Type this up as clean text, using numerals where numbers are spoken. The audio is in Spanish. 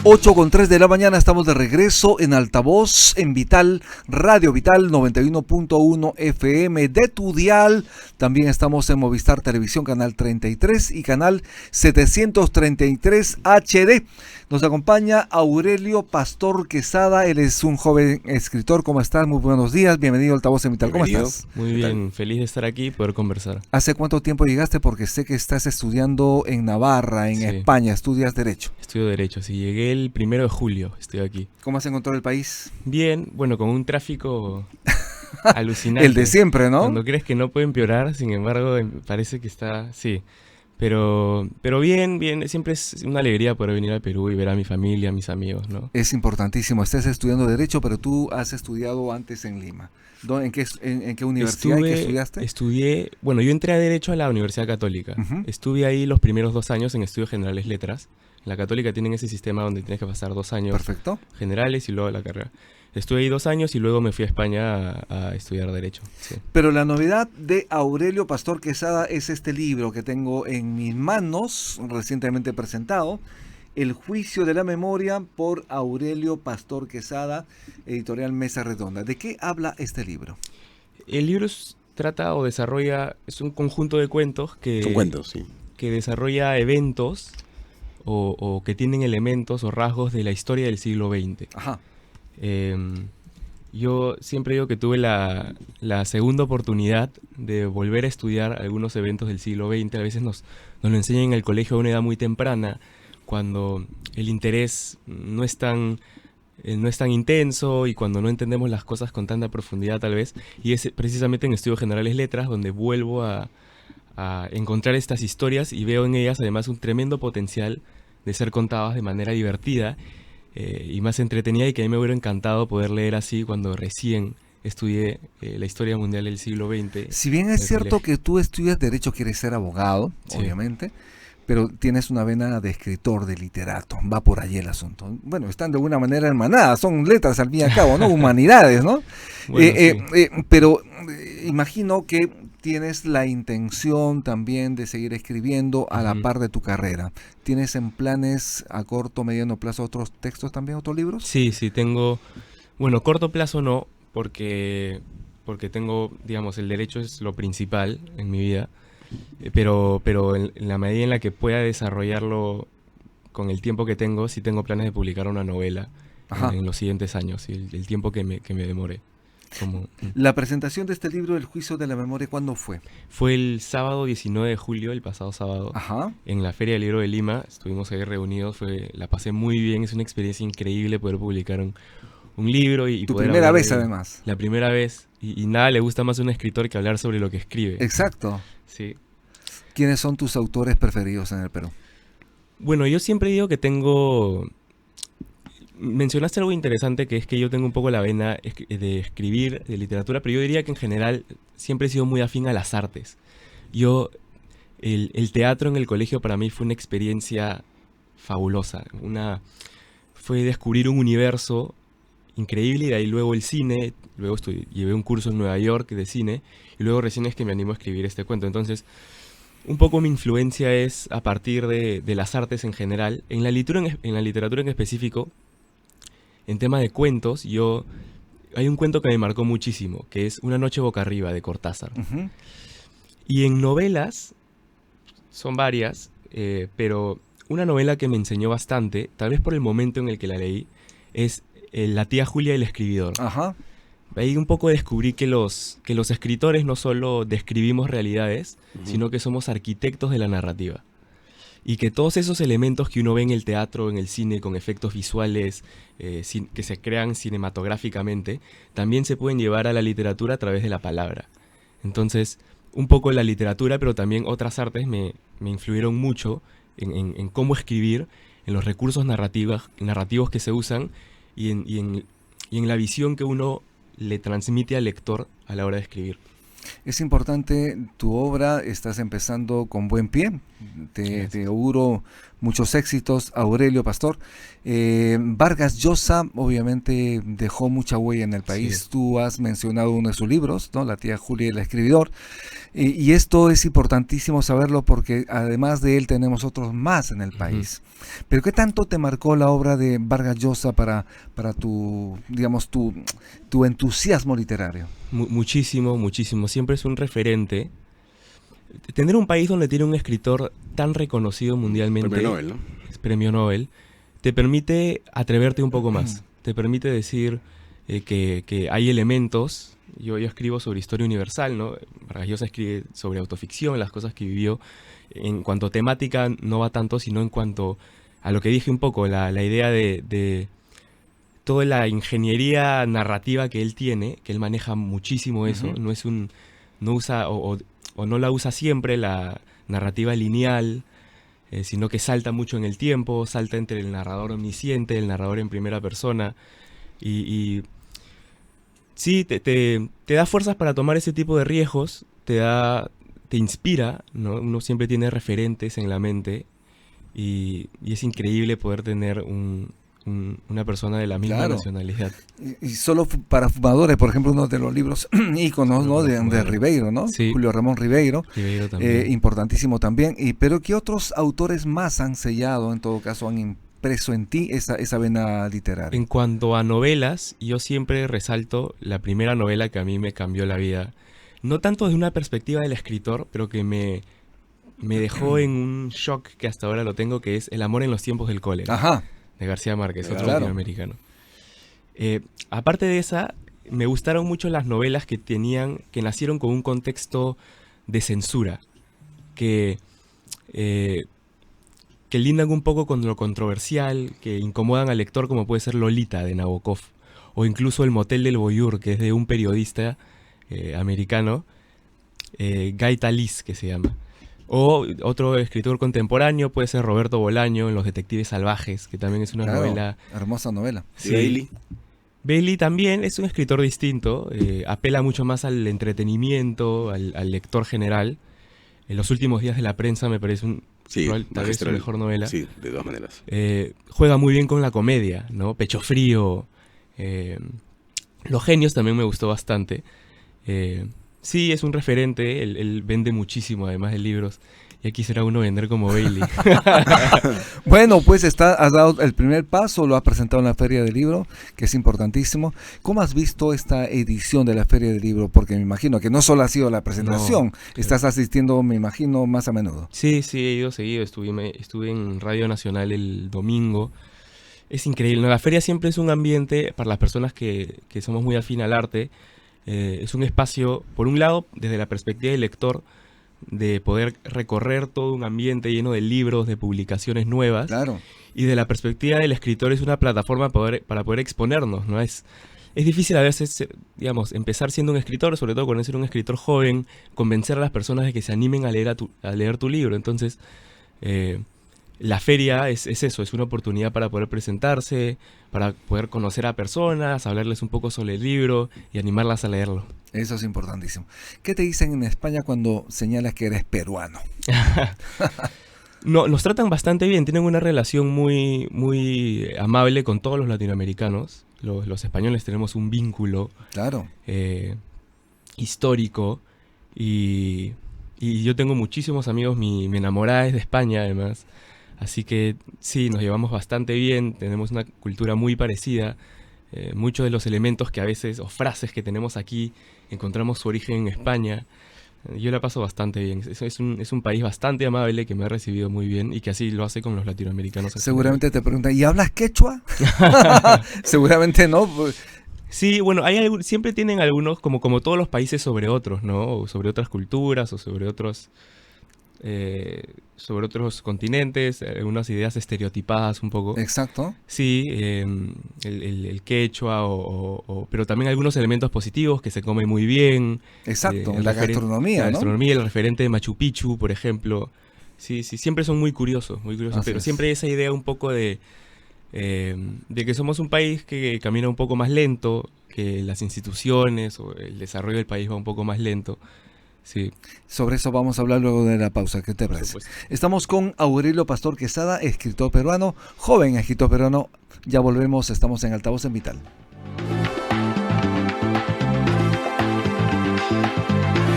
8:03 de la mañana, estamos de regreso en Altavoz, en Vital, Radio Vital 91.1 FM de tu dial. También estamos en Movistar Televisión, canal 33 y canal 733 HD. Nos acompaña Aurelio Pastor Quesada, él es un joven escritor. ¿Cómo estás? Muy buenos días, bienvenido a Altavoz en Vital. ¿Cómo estás? Muy bien, feliz de estar aquí y poder conversar. ¿Hace cuánto tiempo llegaste? Porque sé que estás estudiando en Navarra, en España, estudias Derecho. Estudio Derecho, sí, llegué el 1 de julio, estoy aquí. ¿Cómo has encontrado el país? Bien, bueno, con un tráfico alucinante. El de siempre, ¿no? Cuando crees que no puede empeorar, sin embargo, parece que está, sí. Pero bien, siempre es una alegría poder venir al Perú y ver a mi familia, a mis amigos, ¿no? Es importantísimo. Estás estudiando Derecho, pero tú has estudiado antes en Lima. ¿En qué universidad estudiaste? Bueno, yo entré a Derecho a la Universidad Católica. Estuve ahí los primeros 2 años en Estudios Generales Letras. En la Católica tienen ese sistema donde tienes que pasar 2 años generales y luego la carrera. Estuve ahí 2 años y luego me fui a España a estudiar Derecho. Sí. Pero la novedad de Aurelio Pastor Quesada es este libro que tengo en mis manos, recientemente presentado, El Juicio de la Memoria, por Aurelio Pastor Quesada, editorial Mesa Redonda. ¿De qué habla este libro? El libro trata o desarrolla, es un conjunto de cuentos que, Son cuentos, sí, que desarrolla eventos o que tienen elementos o rasgos de la historia del siglo XX. Ajá. Yo siempre digo que tuve la segunda oportunidad de volver a estudiar algunos eventos del siglo XX. A veces nos lo enseñan en el colegio a una edad muy temprana, cuando el interés no es tan intenso y cuando no entendemos las cosas con tanta profundidad tal vez. Y es precisamente en Estudios Generales Letras donde vuelvo a encontrar estas historias y veo en ellas además un tremendo potencial de ser contadas de manera divertida y más entretenida, y que a mí me hubiera encantado poder leer así cuando recién estudié la historia mundial del siglo XX. Si bien es cierto que tú estudias Derecho, quieres ser abogado, sí, obviamente, pero tienes una vena de escritor, de literato, va por allí el asunto. Bueno, están de alguna manera hermanadas, son letras al fin y al cabo, ¿no? Humanidades, ¿no? Bueno, sí. Pero imagino que tienes la intención también de seguir escribiendo a la par de tu carrera. ¿Tienes en planes a corto, mediano plazo otros textos también, otros libros? Sí, tengo, bueno, corto plazo no, porque tengo, digamos, el derecho es lo principal en mi vida. Pero en la medida en la que pueda desarrollarlo con el tiempo que tengo, sí tengo planes de publicar una novela en los siguientes años, el tiempo que me demore. La presentación de este libro, El Juicio de la Memoria, ¿cuándo fue? Fue el sábado 19 de julio, el pasado sábado, en la Feria del Libro de Lima. Estuvimos ahí reunidos, la pasé muy bien, es una experiencia increíble poder publicar un libro y tu poder primera vez además. La primera vez, y nada le gusta más a un escritor que hablar sobre lo que escribe. Exacto. Sí. ¿Quiénes son tus autores preferidos en el Perú? Bueno, yo siempre digo que tengo... Mencionaste algo interesante, que es que yo tengo un poco la vena de escribir, de literatura, pero yo diría que en general siempre he sido muy afín a las artes. El teatro en el colegio para mí fue una experiencia fabulosa. Fue descubrir un universo increíble, y de ahí luego el cine. Luego llevé un curso en Nueva York de cine y luego recién es que me animo a escribir este cuento. Entonces, un poco mi influencia es a partir de las artes en general. En la literatura en específico, en tema de cuentos, hay un cuento que me marcó muchísimo, que es Una noche boca arriba, de Cortázar. Y en novelas, son varias, pero una novela que me enseñó bastante, tal vez por el momento en el que la leí, es La tía Julia y el escribidor. Ahí un poco descubrí que los escritores no solo describimos realidades, sino que somos arquitectos de la narrativa. Y que todos esos elementos que uno ve en el teatro, en el cine, con efectos visuales que se crean cinematográficamente, también se pueden llevar a la literatura a través de la palabra. Entonces, un poco la literatura, pero también otras artes me influyeron mucho en cómo escribir, en los recursos narrativos que se usan y en la visión que uno le transmite al lector a la hora de escribir. Es importante tu obra, estás empezando con buen pie, te auguro muchos éxitos, Aurelio Pastor. Vargas Llosa obviamente dejó mucha huella en el país. Sí. Tú has mencionado uno de sus libros, ¿no? La tía Julia y el escribidor. Y esto es importantísimo saberlo porque además de él tenemos otros más en el país. Pero ¿qué tanto te marcó la obra de Vargas Llosa para tu, digamos, tu entusiasmo literario? Muchísimo, muchísimo. Siempre es un referente. Tener un país donde tiene un escritor tan reconocido mundialmente, Premio Nobel, ¿no? es premio Nobel, te permite atreverte un poco más. Te permite decir que hay elementos. Yo escribo sobre historia universal, ¿no? Vargas Llosa escribe sobre autoficción, las cosas que vivió. En cuanto a temática, no va tanto, sino en cuanto a lo que dije un poco, la idea de toda la ingeniería narrativa que él tiene, que él maneja muchísimo eso. Ujú. No usa o no la usa siempre la narrativa lineal, sino que salta mucho en el tiempo, salta entre el narrador omnisciente, el narrador en primera persona, y sí, te da fuerzas para tomar ese tipo de riesgos, te inspira, ¿no? Uno siempre tiene referentes en la mente, y es increíble poder tener una persona de la misma Claro. nacionalidad. Y solo para fumadores, por ejemplo, uno de los libros íconos, Solo ¿no? para de fumadores. Ribeiro, ¿no? Sí. Julio Ramón Ribeiro. Ribeiro también. Importantísimo también. Pero ¿qué otros autores más han sellado, en todo caso, han impreso en ti esa vena literaria? En cuanto a novelas, yo siempre resalto la primera novela que a mí me cambió la vida. No tanto desde una perspectiva del escritor, pero que me dejó en un shock que hasta ahora lo tengo, que es El amor en los tiempos del cólera, Ajá. de García Márquez, otro Claro. latinoamericano. Aparte de esa, me gustaron mucho las novelas que nacieron con un contexto de censura, que lindan un poco con lo controversial, que incomodan al lector, como puede ser Lolita de Nabokov, o incluso El motel del Voyeur, que es de un periodista americano, Guy Talís, que se llama. O otro escritor contemporáneo puede ser Roberto Bolaño en Los detectives salvajes, que también es una Claro, novela. hermosa novela. Sí. Bailey. Bailey también es un escritor distinto, apela mucho más al entretenimiento, al lector general. En Los últimos días de la prensa me parece Sí, tal vez su magistral. mejor novela. Sí, de todas maneras. Juega muy bien con la comedia, ¿no? Pecho Frío. Los genios también me gustó bastante. Sí, es un referente, él vende muchísimo además de libros. Ya quisiera uno vender como Bailey. Bueno, pues has dado el primer paso, lo has presentado en la Feria del Libro, que es importantísimo. ¿Cómo has visto esta edición de la Feria del Libro? Porque me imagino que no solo ha sido la presentación, estás asistiendo, me imagino, más a menudo. Sí, he ido seguido. Estuve en Radio Nacional el domingo. Es increíble, ¿no? La feria siempre es un ambiente para las personas que somos muy afín al arte. Es un espacio, por un lado, desde la perspectiva del lector, de poder recorrer todo un ambiente lleno de libros, de publicaciones nuevas. Claro. Y de la perspectiva del escritor es una plataforma para poder exponernos, ¿no? Es difícil a veces, digamos, empezar siendo un escritor, sobre todo cuando eres un escritor joven, convencer a las personas de que se animen a leer tu libro. Entonces, la feria es eso, es una oportunidad para poder presentarse, para poder conocer a personas, hablarles un poco sobre el libro y animarlas a leerlo. Eso es importantísimo. ¿Qué te dicen en España cuando señalas que eres peruano? No, nos tratan bastante bien, tienen una relación muy, muy amable con todos los latinoamericanos. Los españoles tenemos un vínculo Claro. histórico y yo tengo muchísimos amigos, mi enamorada es de España además, así que sí, nos llevamos bastante bien, tenemos una cultura muy parecida. Muchos de los elementos que a veces, o frases que tenemos aquí, encontramos su origen en España. Yo la paso bastante bien. Es un país bastante amable que me ha recibido muy bien y que así lo hace con los latinoamericanos. Seguramente te preguntan, ¿y hablas quechua? Seguramente no. Sí, bueno, siempre tienen algunos, como todos los países, sobre otros, ¿no? O sobre otras culturas o sobre otros continentes, algunas ideas estereotipadas un poco. Exacto. Sí, el quechua, pero también algunos elementos positivos, que se come muy bien. Exacto, la gastronomía, La ¿no? gastronomía, el referente de Machu Picchu, por ejemplo. Sí, siempre son muy curiosos, pero siempre hay esa idea un poco de que somos un país que camina un poco más lento, que las instituciones o el desarrollo del país va un poco más lento. Sí, Sobre eso vamos a hablar luego de la pausa. ¿Qué te por parece? supuesto. Estamos con Aurelio Pastor Quesada, escritor peruano, joven escritor peruano. Ya volvemos, estamos en Altavoz en Vital.